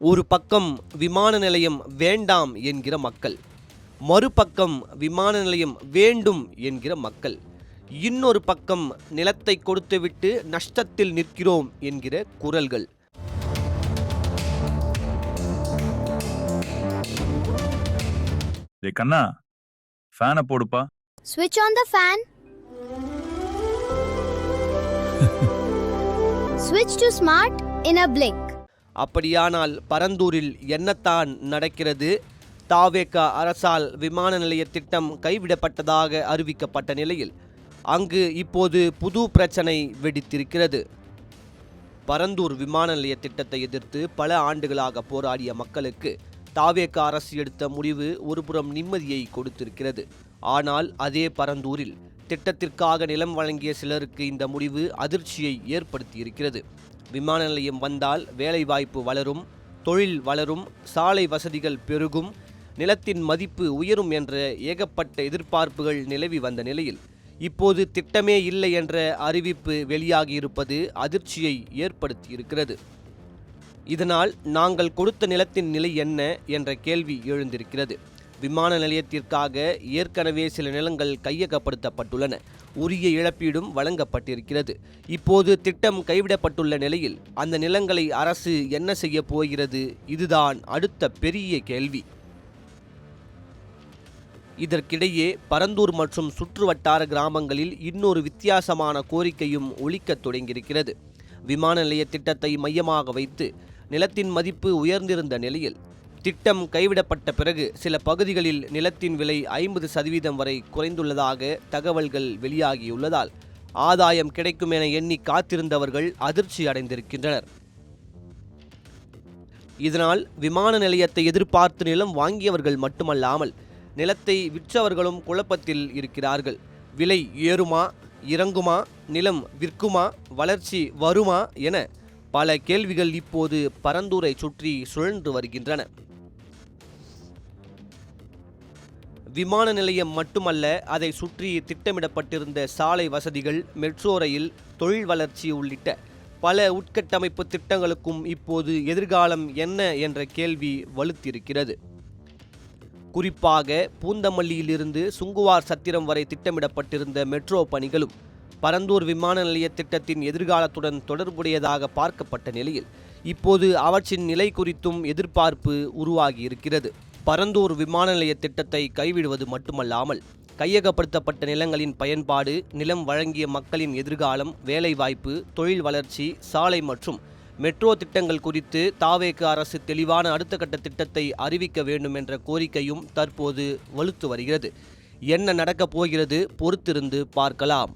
ஒரு பக்கம் விமான நிலையம் வேண்டாம் என்கிற மக்கள், மறுபக்கம் விமான நிலையம் வேண்டும் என்கிற மக்கள், இன்னொரு பக்கம் நிலத்தை கொடுத்துவிட்டு நஷ்டத்தில் நிற்கிறோம் என்கிற குரல்கள். கண்ணா, ஃபேனை போடுப்பா. Switch on the fan. Switch to smart in a blink. அப்படியானால் பரந்தூரில் என்னத்தான் நடக்கிறது? தாவேகா அரசால் விமான நிலைய திட்டம் கைவிடப்பட்டதாக அறிவிக்கப்பட்ட நிலையில் அங்கு இப்போது புது பிரச்சனை வெடித்திருக்கிறது. பரந்தூர் விமான நிலைய திட்டத்தை எதிர்த்து பல ஆண்டுகளாக போராடிய மக்களுக்கு தாவேகா அரசு எடுத்த முடிவு ஒருபுறம் நிம்மதியை கொடுத்திருக்கிறது. ஆனால் அதே பரந்தூரில் திட்டத்திற்காக நிலம் வழங்கிய சிலருக்கு இந்த முடிவு அதிர்ச்சியை ஏற்படுத்தியிருக்கிறது. விமான நிலையம் வந்தால் வேலைவாய்ப்பு வளரும், தொழில் வளரும், சாலை வசதிகள் பெருகும், நிலத்தின் மதிப்பு உயரும் என்ற ஏகப்பட்ட எதிர்பார்ப்புகள் நிலவி வந்த நிலையில் இப்போது திட்டமே இல்லை என்ற அறிவிப்பு வெளியாகியிருப்பது அதிர்ச்சியை ஏற்படுத்தியிருக்கிறது. இதனால் நாங்கள் கொடுத்த நிலத்தின் நிலை என்ன என்ற கேள்வி எழுந்திருக்கிறது. விமான நிலையத்திற்காக ஏற்கனவே சில நிலங்கள் கையகப்படுத்தப்பட்டுள்ளன. உரிய இழப்பீடும் வழங்கப்பட்டிருக்கிறது. இப்போது திட்டம் கைவிடப்பட்டுள்ள நிலையில் அந்த நிலங்களை அரசு என்ன செய்ய போகிறது? இதுதான் அடுத்த பெரிய கேள்வி. இதற்கிடையே பரந்தூர் மற்றும் சுற்றுவட்டார கிராமங்களில் இன்னொரு வித்தியாசமான கோரிக்கையும் ஒலிக்கத் தொடங்கியிருக்கிறது. விமான நிலைய திட்டத்தை மையமாக வைத்து நிலத்தின் மதிப்பு உயர்ந்திருந்த நிலையில் திட்டம் கைவிடப்பட்ட பிறகு சில பகுதிகளில் நிலத்தின் விலை 50% வரை குறைந்துள்ளதாக தகவல்கள் வெளியாகியுள்ளதால் ஆதாயம் கிடைக்கும் என எண்ணி காத்திருந்தவர்கள் அதிர்ச்சி அடைந்திருக்கின்றனர். இதனால் விமான நிலையத்தை எதிர்பார்த்து நிலம் வாங்கியவர்கள் மட்டுமல்லாமல் நிலத்தை விற்றவர்களும் குழப்பத்தில் இருக்கிறார்கள். விலை ஏறுமா, இறங்குமா, நிலம் விற்குமா, வளர்ச்சி வருமா என பல கேள்விகள் இப்போது பரந்தூரை சுற்றி சுழன்று வருகின்றன. விமான நிலையம் மட்டுமல்ல, அதை சுற்றி திட்டமிடப்பட்டிருந்த சாலை வசதிகள், மெட்ரோ ரயில், தொழில் வளர்ச்சி உள்ளிட்ட பல உட்கட்டமைப்பு திட்டங்களுக்கும் இப்போது எதிர்காலம் என்ன என்ற கேள்வி வலுத்திருக்கிறது. குறிப்பாக பூந்தமல்லியிலிருந்து சுங்குவார் சத்திரம் வரை திட்டமிடப்பட்டிருந்த மெட்ரோ பணிகளும் பரந்தூர் விமான நிலைய திட்டத்தின் எதிர்காலத்துடன் தொடர்புடையதாக பார்க்கப்பட்ட நிலையில் இப்போது அவற்றின் நிலை குறித்தும் எதிர்பார்ப்பு உருவாகியிருக்கிறது. பரந்தூர் விமான நிலைய திட்டத்தை கைவிடுவது மட்டுமல்லாமல் கையகப்படுத்தப்பட்ட நிலங்களின் பயன்பாடு, நிலம் வழங்கிய மக்களின் எதிர்காலம், வேலைவாய்ப்பு, தொழில் வளர்ச்சி, சாலை மற்றும் மெட்ரோ திட்டங்கள் குறித்து தாவேகா அரசு தெளிவான அடுத்த கட்ட திட்டத்தை அறிவிக்க வேண்டும் என்ற கோரிக்கையும் தற்போது வலுத்து வருகிறது. என்ன நடக்கப் போகிறது? பொறுத்திருந்து பார்க்கலாம்.